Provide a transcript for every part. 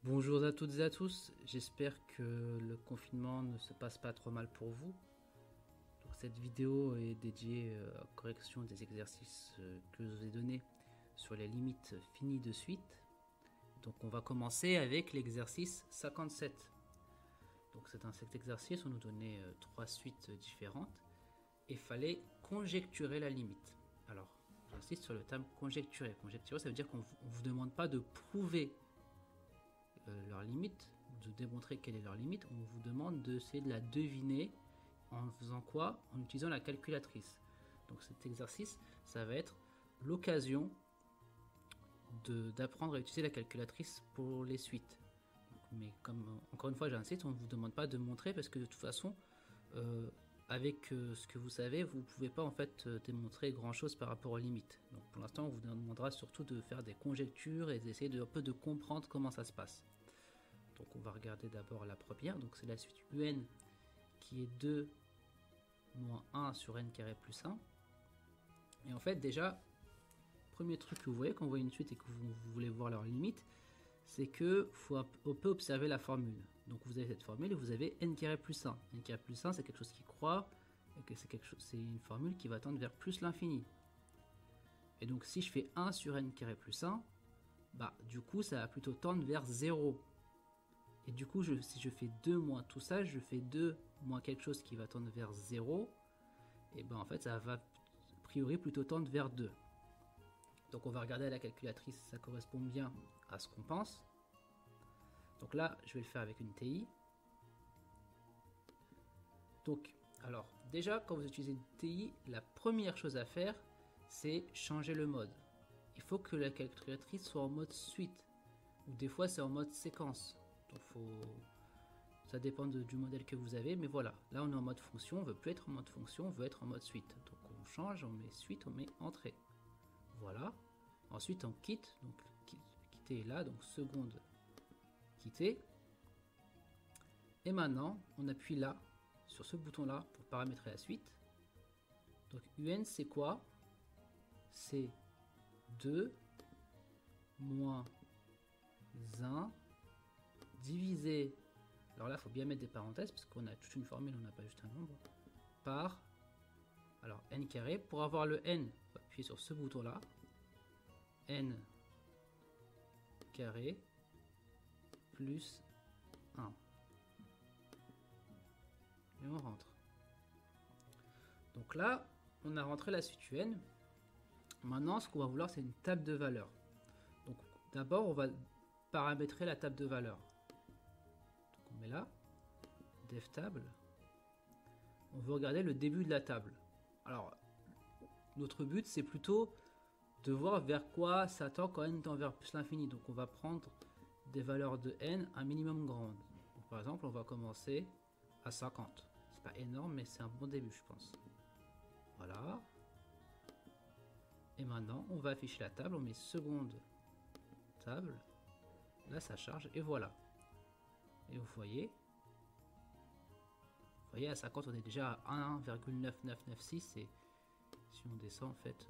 Bonjour à toutes et à tous, j'espère que le confinement ne se passe pas trop mal pour vous. Donc cette vidéo est dédiée à la correction des exercices que je vous ai donnés sur les limites finies de suite. Donc on va commencer avec l'exercice 57. Donc c'est dans cet exercice, on nous donnait trois suites différentes et il fallait conjecturer la limite. Alors j'insiste sur le terme conjecturer. Conjecturer, ça veut dire qu'on ne vous demande pas de prouver leur limite, de démontrer quelle est leur limite, on vous demande d'essayer de la deviner en faisant quoi? En utilisant la calculatrice. Donc cet exercice, ça va être l'occasion d'apprendre à utiliser la calculatrice pour les suites. Mais comme encore une fois j'insiste, on ne vous demande pas de montrer parce que de toute façon, avec ce que vous savez, vous ne pouvez pas en fait démontrer grand chose par rapport aux limites. Donc pour l'instant, on vous demandera surtout de faire des conjectures et d'essayer un peu de comprendre comment ça se passe. Donc on va regarder d'abord la première, donc c'est la suite un qui est 2 moins 1 sur n carré plus 1. Et en fait déjà, premier truc que vous voyez quand vous voyez une suite et que vous voulez voir leur limite, c'est que on peut observer la formule. Donc vous avez cette formule et vous avez n carré plus 1. N carré plus 1 c'est quelque chose qui croît, et que c'est une formule qui va tendre vers plus l'infini. Et donc si je fais 1 sur n carré plus 1, bah du coup ça va plutôt tendre vers 0. Et du coup, si je fais 2 moins tout ça, je fais 2 moins quelque chose qui va tendre vers 0. Et ben en fait, ça va a priori plutôt tendre vers 2. Donc on va regarder à la calculatrice, ça correspond bien à ce qu'on pense. Donc là, je vais le faire avec une TI. Donc, alors, déjà, quand vous utilisez une TI, la première chose à faire, c'est changer le mode. Il faut que la calculatrice soit en mode suite. Ou des fois, c'est en mode séquence. Donc ça dépend du modèle que vous avez, mais voilà, là on est en mode fonction, on veut plus être en mode fonction, on veut être en mode suite. Donc on change, on met suite, on met entrée. Voilà. Ensuite on quitte, donc quitter est là, donc seconde quitter. Et maintenant on appuie là, sur ce bouton là, pour paramétrer la suite. Donc UN c'est quoi? C'est 2 moins 1 divisé, alors là il faut bien mettre des parenthèses parce qu'on a toute une formule, on n'a pas juste un nombre, par, alors n carré. Pour avoir le n, on va appuyer sur ce bouton là, n carré plus 1. Et on rentre. Donc là, on a rentré la suite UN. Maintenant, ce qu'on va vouloir, c'est une table de valeurs. Donc d'abord, on va paramétrer la table de valeurs. Donc on met là, dev table. On veut regarder le début de la table. Alors, notre but, c'est plutôt de voir vers quoi ça tend quand n tend vers plus l'infini. Donc on va prendre des valeurs de n un minimum grandes. Donc, par exemple, on va commencer à 50. C'est pas énorme, mais c'est un bon début, je pense. Voilà. Et maintenant, on va afficher la table. On met seconde table. Là, ça charge et voilà. Et vous voyez, à 50, on est déjà à 1,9996 et si on descend en fait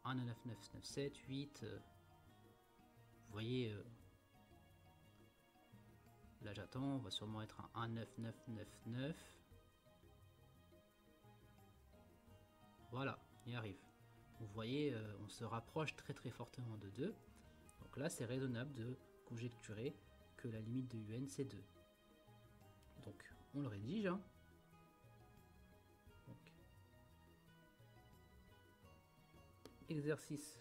1,9997, 8. Vous voyez, là j'attends, on va sûrement être à 1,9999. Voilà, on y arrive. Vous voyez, on se rapproche très très fortement de 2. Donc là, c'est raisonnable de conjecturer que la limite de UN c'est 2. Donc, on le rédige. Hein. Donc, exercice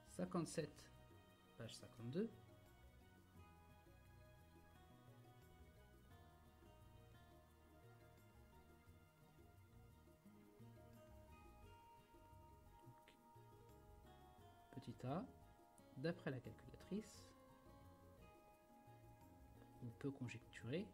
57, page 52. Petit a, d'après la calculatrice, on peut conjecturer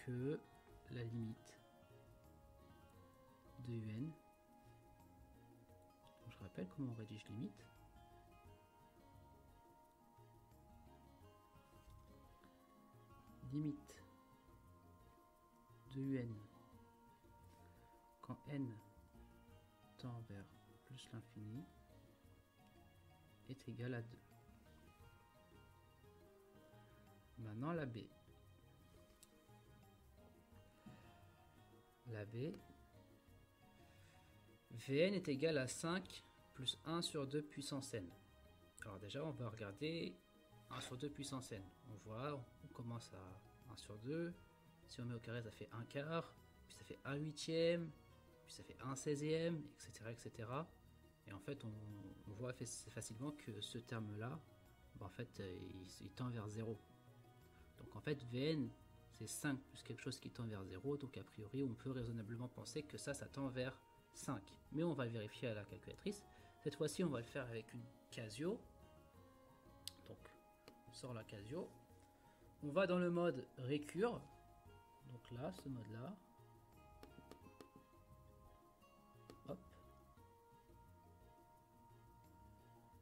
que la limite de UN, je rappelle comment on rédige limite, limite de un quand n tend vers plus l'infini est égal à 2. Maintenant la b. La b, Vn est égal à 5 plus 1 sur 2 puissance n. Alors déjà, on va regarder 1 sur 2 puissance n. On voit, on commence à 1 sur 2. Si on met au carré, ça fait 1 quart, puis ça fait 1 huitième, puis ça fait 1 16e, etc. etc. Et en fait, on voit facilement que ce terme-là, en fait, il tend vers 0. Donc en fait, Vn, c'est 5 plus quelque chose qui tend vers 0. Donc a priori, on peut raisonnablement penser que ça tend vers 5. Mais on va le vérifier à la calculatrice. Cette fois-ci, on va le faire avec une Casio. Donc, on sort la Casio. On va dans le mode récure. Donc là, ce mode-là. Hop.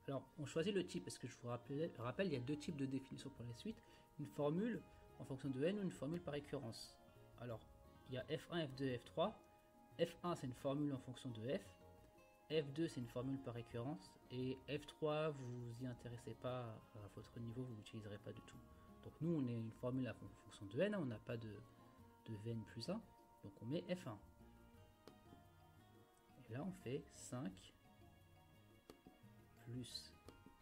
Alors, on choisit le type, parce que je vous rappelle, il y a deux types de définition pour les suites. Une formule en fonction de n ou une formule par récurrence. Alors, il y a F1, F2, F3. F1, c'est une formule en fonction de f. F2, c'est une formule par récurrence. Et F3, vous vous y intéressez pas à votre niveau, vous l'utiliserez pas du tout. Donc nous, on est une formule en fonction de n, on n'a pas de Vn plus 1. Donc on met F1. Et là, on fait 5 plus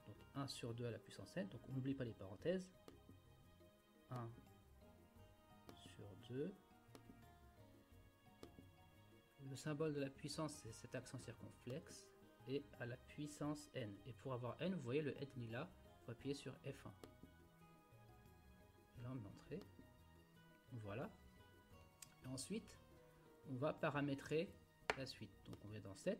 donc 1 sur 2 à la puissance n. Donc on n'oublie pas les parenthèses. 1 sur 2. Le symbole de la puissance, c'est cet accent circonflexe, et à la puissance n. Et pour avoir n, vous voyez le n il est là, il faut appuyer sur F1. Et là, on met entrée. Voilà. Et ensuite, on va paramétrer la suite. Donc on va dans 7.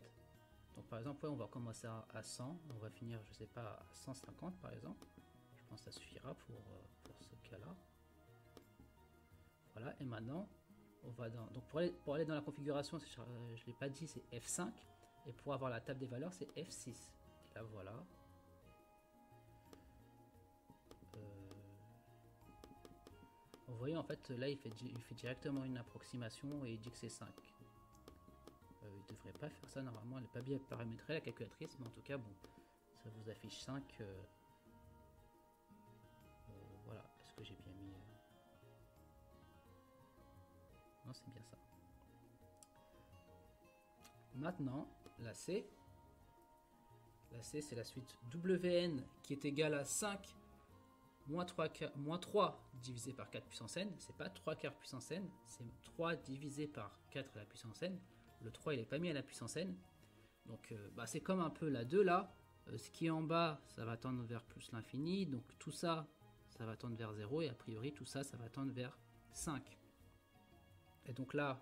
Donc par exemple, ouais, on va commencer à 100, on va finir, je sais pas, à 150 par exemple. Je pense que ça suffira pour ce cas-là. Voilà, et maintenant, on va dans... Donc pour aller dans la configuration, je ne l'ai pas dit, c'est F5. Et pour avoir la table des valeurs, c'est F6. Et là, voilà. Vous voyez, en fait, là, il fait directement une approximation et il dit que c'est 5. Il ne devrait pas faire ça normalement, elle n'est pas bien paramétrée la calculatrice, mais en tout cas, bon, ça vous affiche 5. Voilà, est-ce que j'ai bien mis... Non, c'est bien ça. Maintenant, la C. La C, c'est la suite Wn qui est égale à 5 moins 3 divisé par 4 puissance n. C'est pas 3 quarts puissance n, c'est 3 divisé par 4 à la puissance n. Le 3, il n'est pas mis à la puissance n. Donc, c'est comme un peu la 2 là. Ce qui est en bas, ça va tendre vers plus l'infini. Donc, tout ça, ça va tendre vers 0. Et a priori, tout ça, ça va tendre vers 5. Et donc là,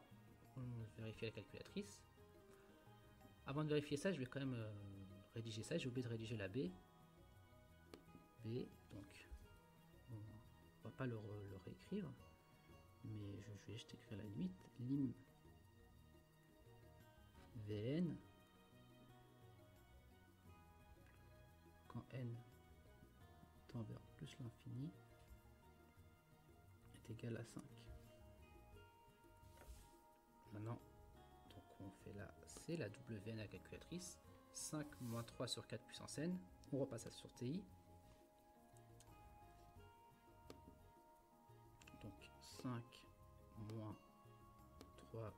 on vérifie la calculatrice. Avant de vérifier ça, je vais quand même rédiger ça. J'ai oublié de rédiger la B. B, donc, on va pas le réécrire. Mais je vais juste écrire la limite. Lim Vn quand n tend vers plus l'infini est égal à 5. Maintenant, donc on fait la C, la Wn à la calculatrice. 5 moins 3 sur 4 puissance n. On repasse ça sur TI. Donc 5 moins 3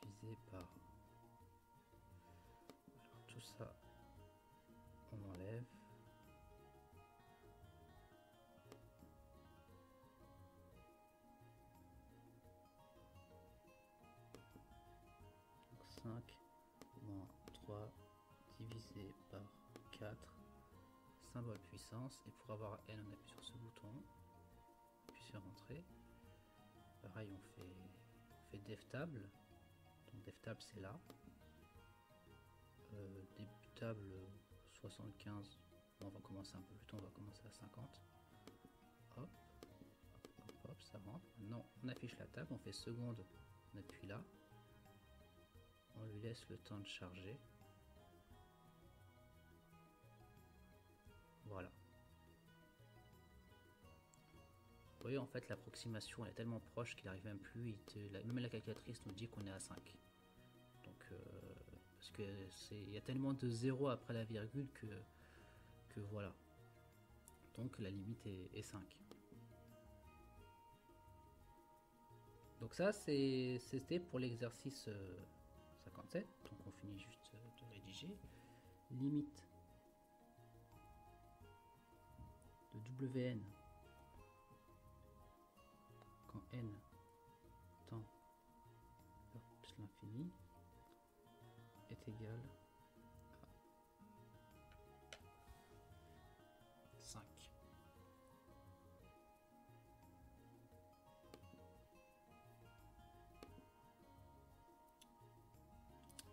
divisé par... Alors tout ça, on enlève. Donc 5 moins 3 divisé par 4, symbole puissance. Et pour avoir n, on appuie sur ce bouton. Puis sur entrée. Pareil, on fait def table. Donc def table, c'est là. Début table 75. Bon, on va commencer un peu plus tôt, on va commencer à 50. Hop, hop, hop, ça rentre. Maintenant, on affiche la table, on fait seconde, on appuie là. On lui laisse le temps de charger. Voilà. voyez, en fait, l'approximation est tellement proche qu'il n'arrive même plus. Même la calculatrice nous dit qu'on est à 5. Donc, parce que il y a tellement de zéros après la virgule que voilà. Donc, la limite est 5. Donc ça, c'était pour l'exercice 57. Donc, on finit juste de rédiger. Limite de Wn quand n tend vers plus l'infini est égal à 5.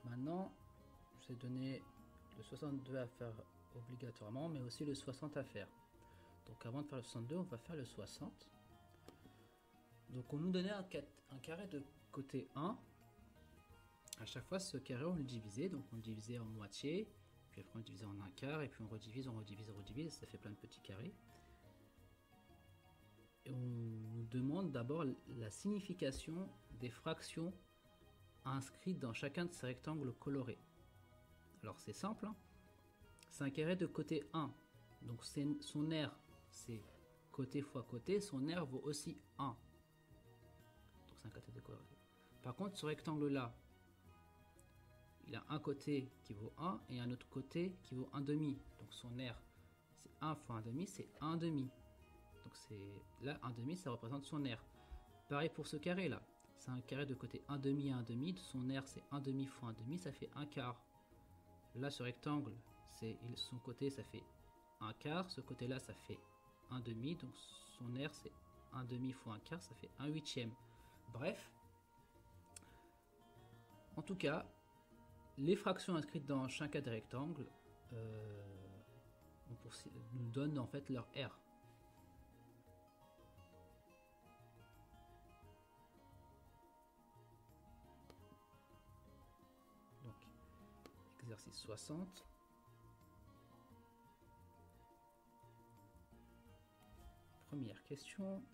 Maintenant, je vais donner le 62 à faire obligatoirement, mais aussi le 60 à faire. Donc avant de faire le 62, on va faire le 60. Donc on nous donnait un carré de côté 1. À chaque fois, ce carré, on le divisait. Donc on le divisait en moitié, puis après on le divisait en un quart, et puis on redivise, ça fait plein de petits carrés. Et on nous demande d'abord la signification des fractions inscrites dans chacun de ces rectangles colorés. Alors c'est simple, hein. C'est un carré de côté 1. Donc son R, c'est côté fois côté, son R vaut aussi 1. Donc c'est un côté de coloré. Par contre, ce rectangle-là, il a un côté qui vaut 1 et un autre côté qui vaut 1 demi. Donc son R, c'est 1 fois 1 demi, c'est 1 demi. Donc là, 1 demi, ça représente son R. Pareil pour ce carré-là. C'est un carré de côté 1 demi et 1 demi. Son R, c'est 1 demi fois 1 demi, ça fait 1 quart. Là, ce rectangle, son côté, ça fait 1 quart. Ce côté-là, ça fait 1 demi. Donc son R, c'est 1 demi fois 1 quart, ça fait 1 huitième. Bref. En tout cas, les fractions inscrites dans chacun des rectangles nous donnent en fait leur R. Donc, exercice 60. Première question.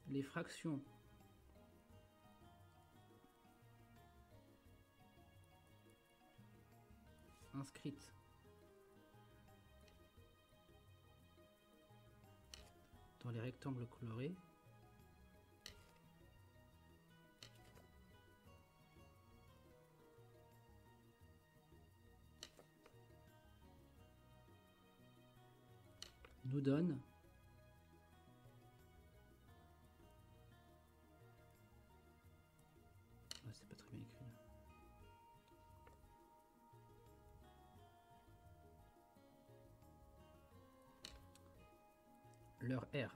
Les fractions inscrites dans les rectangles colorés nous donnent c'est pas très bien écrit là. Leur R.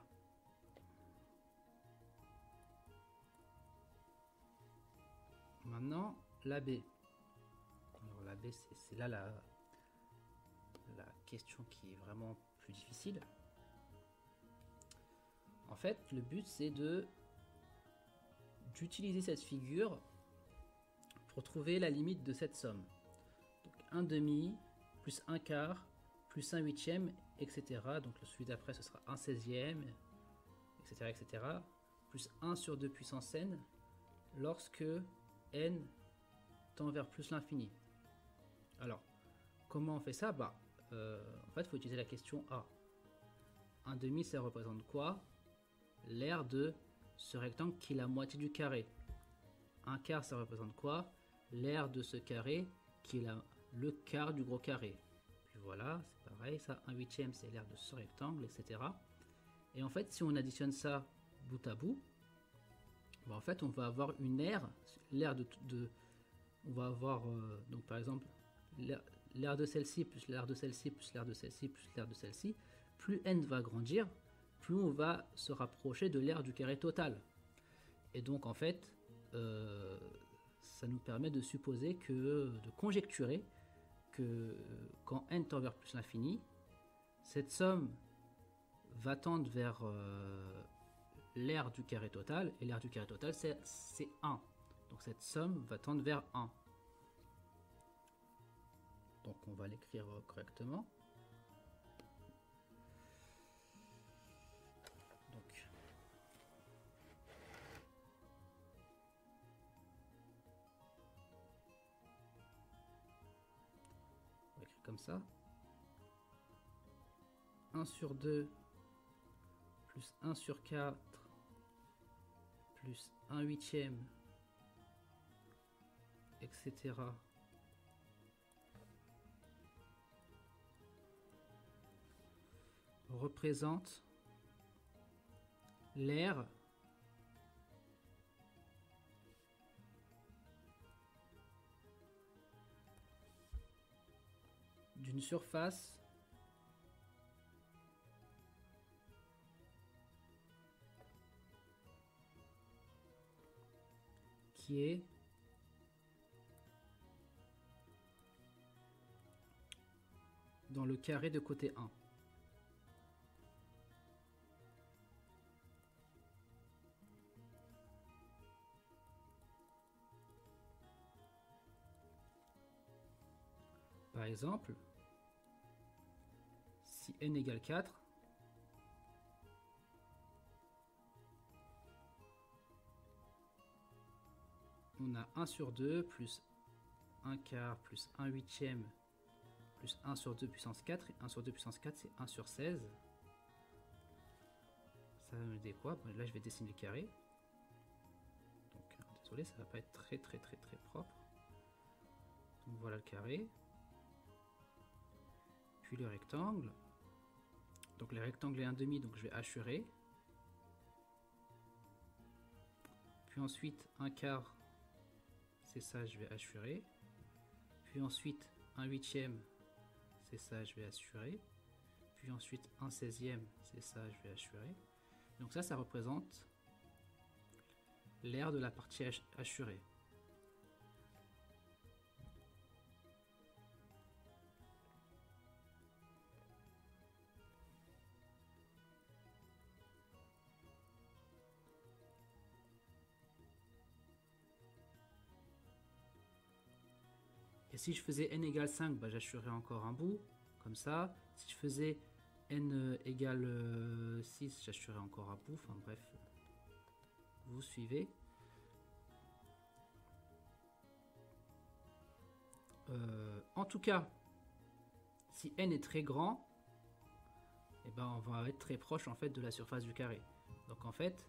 Maintenant, la B. Alors la B, c'est là la question qui est vraiment plus difficile. En fait, le but, c'est d'utiliser cette figure pour trouver la limite de cette somme. Donc 1 demi, plus 1 quart, plus 1 huitième, etc. Donc le celui d'après, ce sera 1 16e, etc., etc. Plus 1 sur 2 puissance n, lorsque n tend vers plus l'infini. Alors, comment on fait ça? En fait, il faut utiliser la question A. 1 demi, ça représente quoi? L'aire de ce rectangle qui est la moitié du carré. 1 quart, ça représente quoi? L'aire de ce carré qui est le quart du gros carré. Puis voilà, c'est pareil, ça, 1 huitième, c'est l'aire de ce rectangle, etc. Et en fait, si on additionne ça bout à bout, en fait, on va avoir une aire on va avoir, donc par exemple, l'aire de celle-ci, plus l'aire de celle-ci, plus l'aire de celle-ci, plus l'aire de celle-ci. Plus n va grandir, plus on va se rapprocher de l'aire du carré total. Et donc, en fait, ça nous permet de supposer de conjecturer que quand n tend vers plus l'infini, cette somme va tendre vers l'aire du carré total, et l'aire du carré total, c'est 1. Donc cette somme va tendre vers 1. Donc on va l'écrire correctement. Donc on va écrire comme ça. 1 sur 2 plus 1 sur 4 plus 1 huitième, etc. représente l'aire d'une surface qui est dans le carré de côté 1. Par exemple, si n égale 4, on a 1 sur 2 plus 1 quart plus 1 huitième plus 1 sur 2 puissance 4. Et 1 sur 2 puissance 4, c'est 1 sur 16. Ça va me dire quoi? Bon, là, je vais dessiner le carré. Donc, désolé, ça va pas être très propre. Donc, voilà le carré. Puis le rectangle. Donc, le rectangle est 1,5, donc je vais hachurer. Puis ensuite, 1 quart, c'est ça, je vais hachurer. Puis ensuite, 1 huitième, c'est ça, je vais hachurer. Puis ensuite, 1 16e, c'est ça, je vais hachurer. Donc ça représente l'aire de la partie hachurée. Et si je faisais n égale 5, bah, j'hachurerais encore un bout, comme ça. Si je faisais n égale 6, j'hachurerais encore un bout. Enfin bref, vous suivez. En tout cas, si n est très grand, eh ben on va être très proche en fait de la surface du carré. Donc en fait,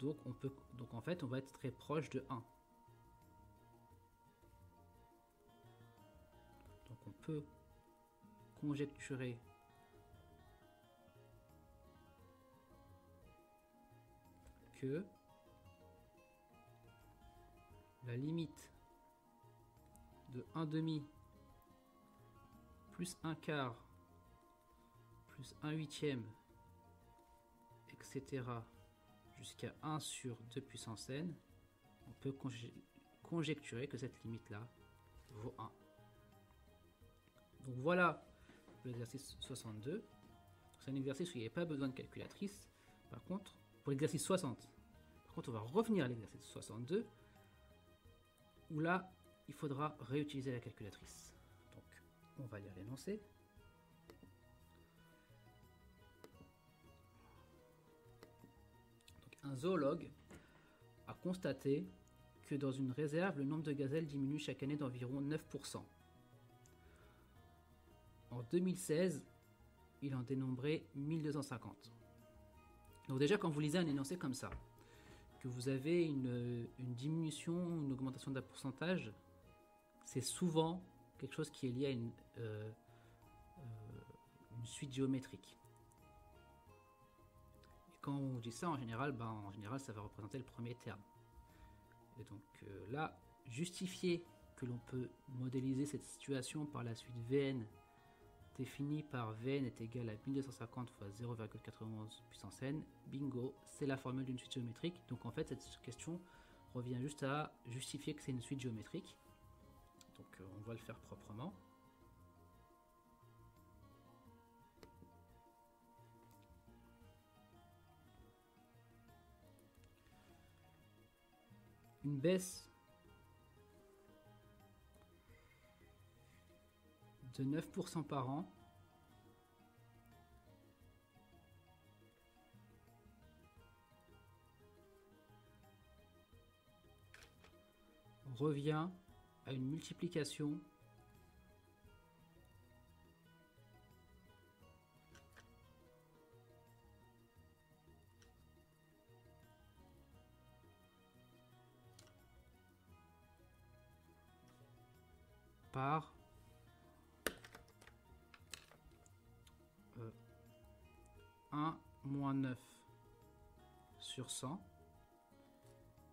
on va être très proche de 1. Donc on peut conjecturer que la limite de 1,5 plus 1 quart plus 1 huitième, etc. jusqu'à 1 sur 2 puissance n, on peut conjecturer que cette limite-là vaut 1. Donc voilà l'exercice 62. C'est un exercice où il n'y avait pas besoin de calculatrice. Par contre, pour l'exercice 60, on va revenir à l'exercice 62, où là, il faudra réutiliser la calculatrice. Donc, on va lire l'énoncé. Un zoologue a constaté que dans une réserve, le nombre de gazelles diminue chaque année d'environ 9%. En 2016, il en dénombrait 1250. Donc déjà, quand vous lisez un énoncé comme ça, que vous avez une diminution, une augmentation d'un pourcentage, c'est souvent quelque chose qui est lié à une suite géométrique. Et quand on dit ça, en général, ça va représenter le premier terme. Et donc là, justifier que l'on peut modéliser cette situation par la suite Vn défini par Vn est égal à 1250 fois 0,91 puissance n, bingo, c'est la formule d'une suite géométrique. Donc en fait, cette question revient juste à justifier que c'est une suite géométrique. Donc on va le faire proprement. Une baisse de 9% par an revient à une multiplication par 1 moins 9 sur 100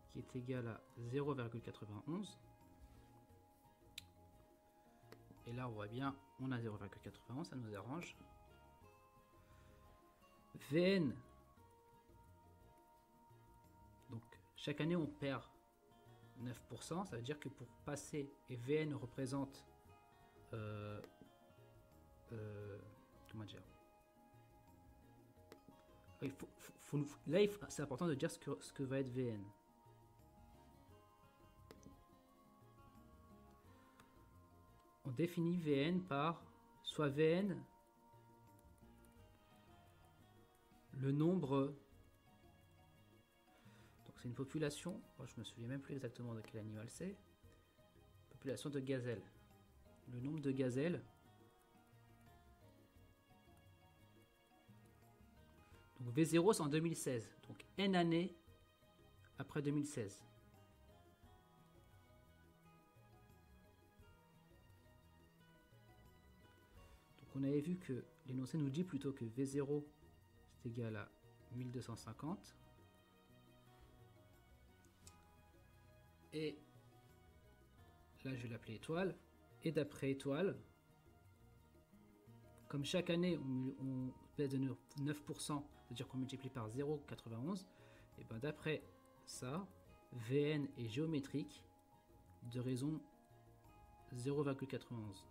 qui est égal à 0,91. Et là on voit bien, on a 0,91, ça nous arrange. Vn, donc chaque année on perd 9%, ça veut dire que pour passer, et Vn représente comment dire, là c'est important de dire ce que va être Vn. On définit Vn par soit Vn, le nombre, donc c'est une population, moi je me souviens même plus exactement de quel animal c'est, population de gazelles. Le nombre de gazelles donc V0 c'est en 2016, donc N années après 2016. Donc on avait vu que l'énoncé nous dit plutôt que V0 c'est égal à 1250. Et là je vais l'appeler étoile. Et d'après étoile, comme chaque année on baisse de 9%, c'est-à-dire qu'on multiplie par 0,91, et ben d'après ça, Vn est géométrique de raison 0,91.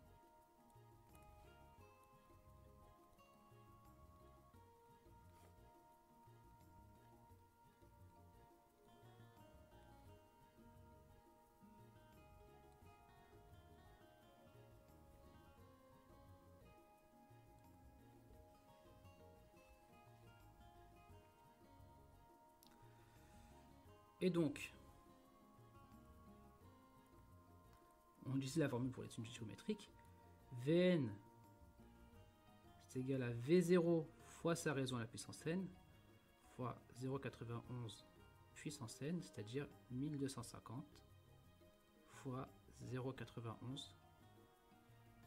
Et donc, on utilise la formule pour les unités géométriques. Vn c'est égal à V0 fois sa raison à la puissance n fois 0,91 puissance n, c'est-à-dire 1250 fois 0,91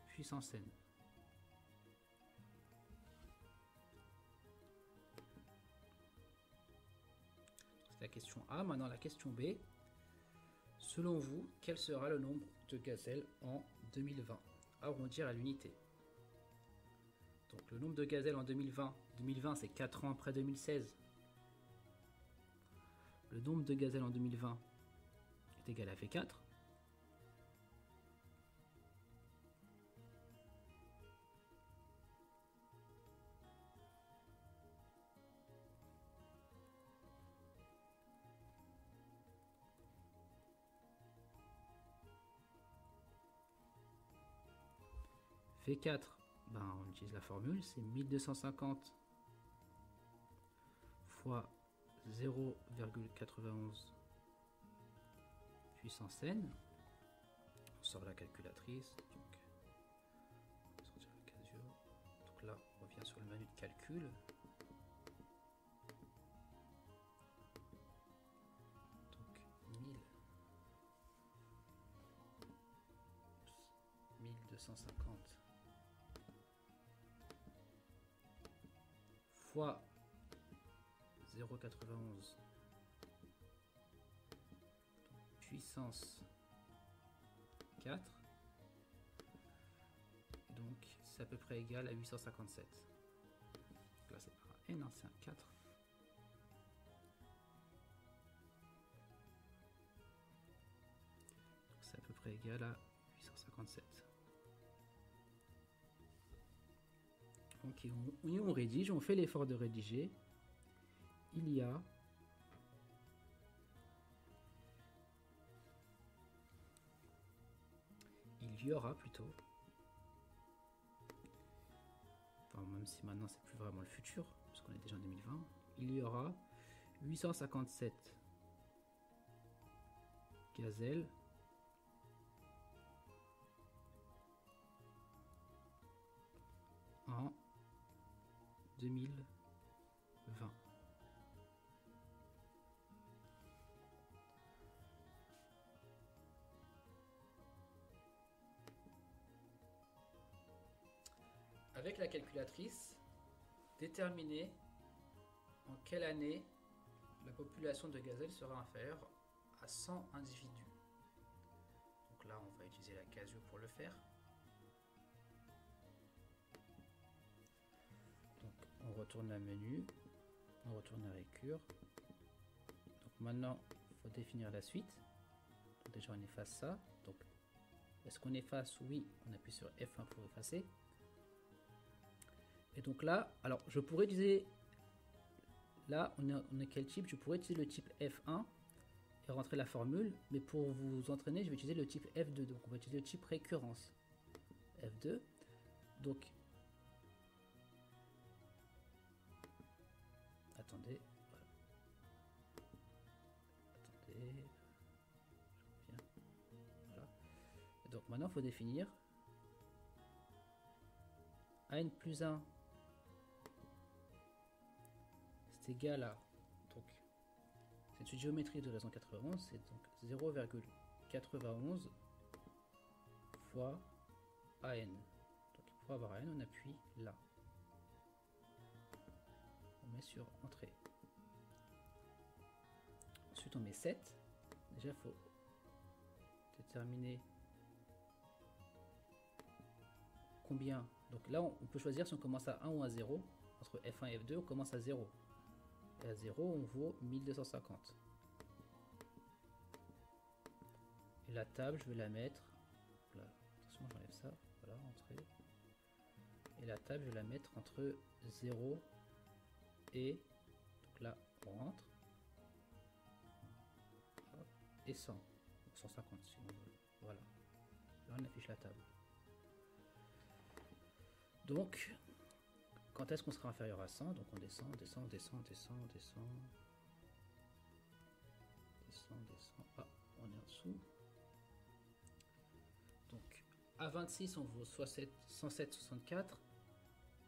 puissance n. C'est la question A. Maintenant la question B. Selon vous, quel sera le nombre de gazelles en 2020? Arrondir à l'unité. Donc le nombre de gazelles en 2020, 2020 c'est 4 ans après 2016. Le nombre de gazelles en 2020 est égal à V4. V4, ben, on utilise la formule, c'est 1250 fois 0,91 puissance n. On sort la calculatrice, donc on va sortir le Casio. Donc là, on revient sur le menu de calcul. Donc 1250 fois 0,91 puissance 4, donc c'est à peu près égal à 857. Donc là c'est pas un n, hein, c'est un 4. Donc c'est à peu près égal à 857. Ok, on rédige, on fait l'effort de rédiger. Il y aura plutôt enfin même si maintenant c'est plus vraiment le futur, parce qu'on est déjà en 2020, il y aura 857 gazelles en 2020. Avec la calculatrice, déterminez en quelle année la population de gazelles sera inférieure à 100 individus. Donc là, on va utiliser la Casio pour le faire. Donc on retourne à menu, on retourne à récure. Donc maintenant, il faut définir la suite. Donc déjà, on efface ça. Donc, est-ce qu'on efface? Oui, on appuie sur F1 pour effacer. Et donc là, alors je pourrais utiliser, là on est quel type? Je pourrais utiliser le type F1 et rentrer la formule, mais pour vous entraîner, je vais utiliser le type F2. Donc on va utiliser le type récurrence F2. Donc attendez, voilà. Attendez, je reviens. Voilà. Et donc maintenant il faut définir n plus 1 c'est égal à, donc c'est une géométrie de raison 91, c'est donc 0,91 fois AN. Donc pour avoir AN, on appuie là. On met sur entrée. Ensuite on met 7. Déjà il faut déterminer combien. Donc là on peut choisir si on commence à 1 ou à 0. Entre F1 et F2 on commence à 0. Et à 0 on vaut 1250. Et la table je vais la mettre, voilà, attention j'enlève ça, voilà, entrée. Et la table je vais la mettre entre 0 et, donc là on rentre, et 100, 150 si on veut, voilà. Là on affiche la table. Donc, quand est-ce qu'on sera inférieur à 100? Donc on descend, descend, descend, descend, descend, descend, descend. Ah, on est en dessous. Donc à 26 on vaut 107,64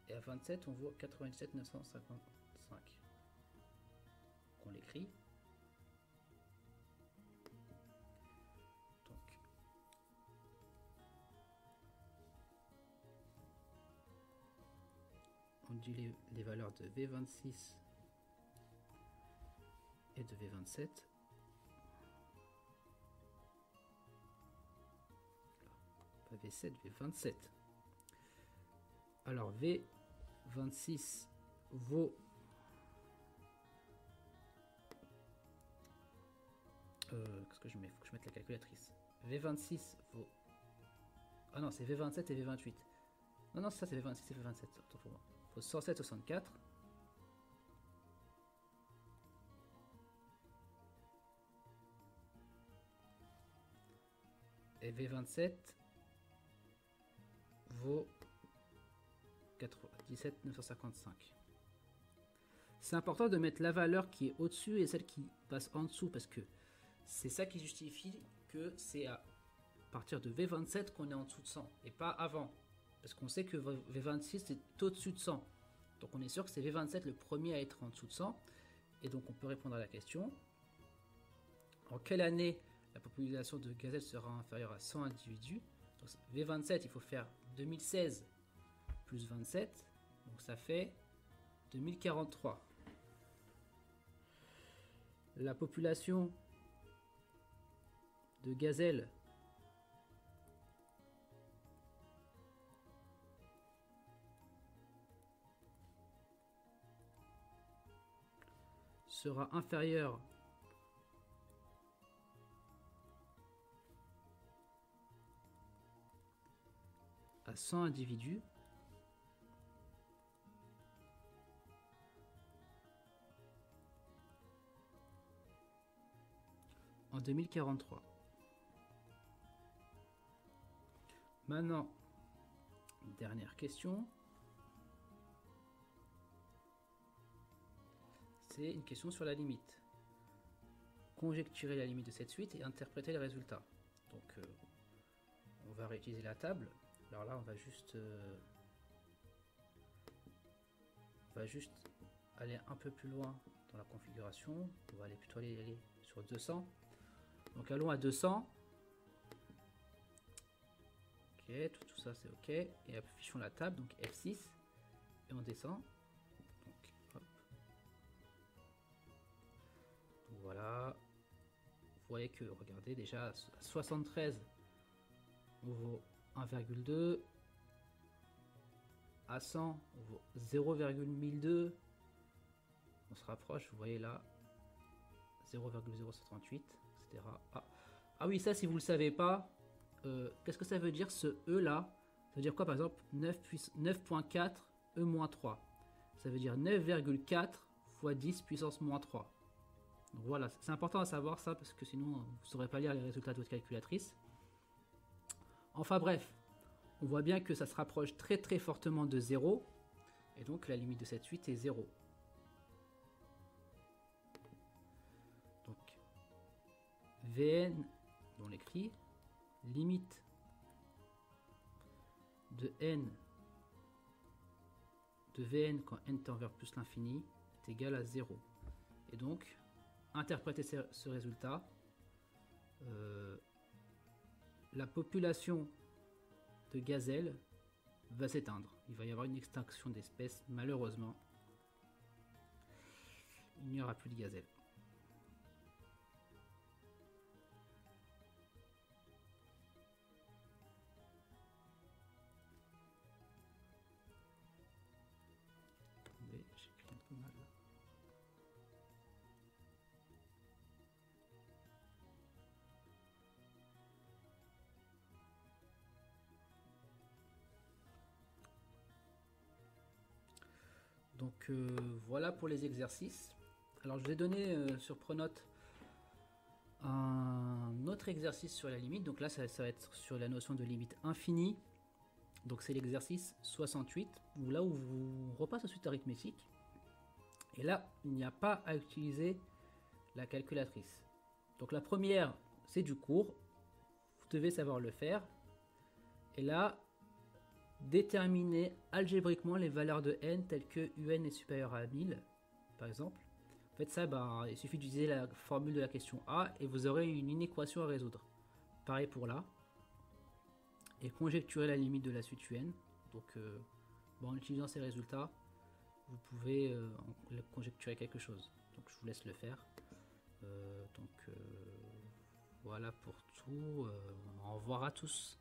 et à 27 on vaut 97,955. On l'écrit. Donc on dit les valeurs de V26 et de V27. V7, V27. Alors V26 vaut qu'est-ce que je mets? Faut que je mette la calculatrice. V26 vaut, ah non c'est V27 et V28. Non non ça c'est V26 et V27. Attends, faut 107,64. Et V27 vaut 97,955. C'est important de mettre la valeur qui est au-dessus et celle qui passe en dessous parce que c'est ça qui justifie que c'est à partir de V27 qu'on est en dessous de 100 et pas avant. Parce qu'on sait que V26 est au-dessus de 100. Donc on est sûr que c'est V27 le premier à être en dessous de 100. Et donc on peut répondre à la question. En quelle année la population de gazelles sera inférieure à 100 individus? Donc V27, il faut faire 2016 plus 27. Donc ça fait 2043. La population de gazelles sera inférieure à 100 individus en 2043. Maintenant, dernière question. c'est une question sur la limite. Conjecturer la limite de cette suite et interpréter les résultats. Donc on va réutiliser la table. Alors là on va juste aller un peu plus loin dans la configuration. On va aller plutôt aller sur 200. Donc allons à 200. Ok, tout ça c'est ok. Et affichons la table, donc F6. Et on descend. Donc, hop. Donc, voilà. Vous voyez que, regardez, déjà à 73, on vaut 1,2. À 100, on vaut 0,1002. On se rapproche, vous voyez là, 0,078, etc. Ah oui, ça, si vous ne le savez pas, qu'est-ce que ça veut dire ce E là? Ça veut dire quoi, par exemple, 9.4 E-3. Ça veut dire 9,4 fois 10 puissance moins 3. Donc voilà, c'est important à savoir ça, parce que sinon, vous ne saurez pas lire les résultats de votre calculatrice. Enfin bref, on voit bien que ça se rapproche très très fortement de 0. Et donc la limite de cette suite est 0. Donc Vn, on l'écrit, limite de n de Vn quand n tend vers plus l'infini est égal à 0. Et donc, interpréter ce résultat, la population de gazelles va s'éteindre. Il va y avoir une extinction d'espèces, malheureusement. Il n'y aura plus de gazelles. Attendez, j'écris un peu mal. Donc voilà pour les exercices. Alors je vous ai donné sur Pronote un autre exercice sur la limite. Donc là ça va être sur la notion de limite infinie. Donc c'est l'exercice 68, où là où vous repassez la suite arithmétique. Et là, il n'y a pas à utiliser la calculatrice. Donc la première, c'est du cours. Vous devez savoir le faire. Et là, déterminer algébriquement les valeurs de n telles que un est supérieur à 1000, par exemple. En fait, ça, il suffit d'utiliser la formule de la question A et vous aurez une équation à résoudre. Pareil pour là. Et conjecturer la limite de la suite un. Donc, en utilisant ces résultats, vous pouvez conjecturer quelque chose. Donc, je vous laisse le faire. Voilà pour tout. Au revoir à tous.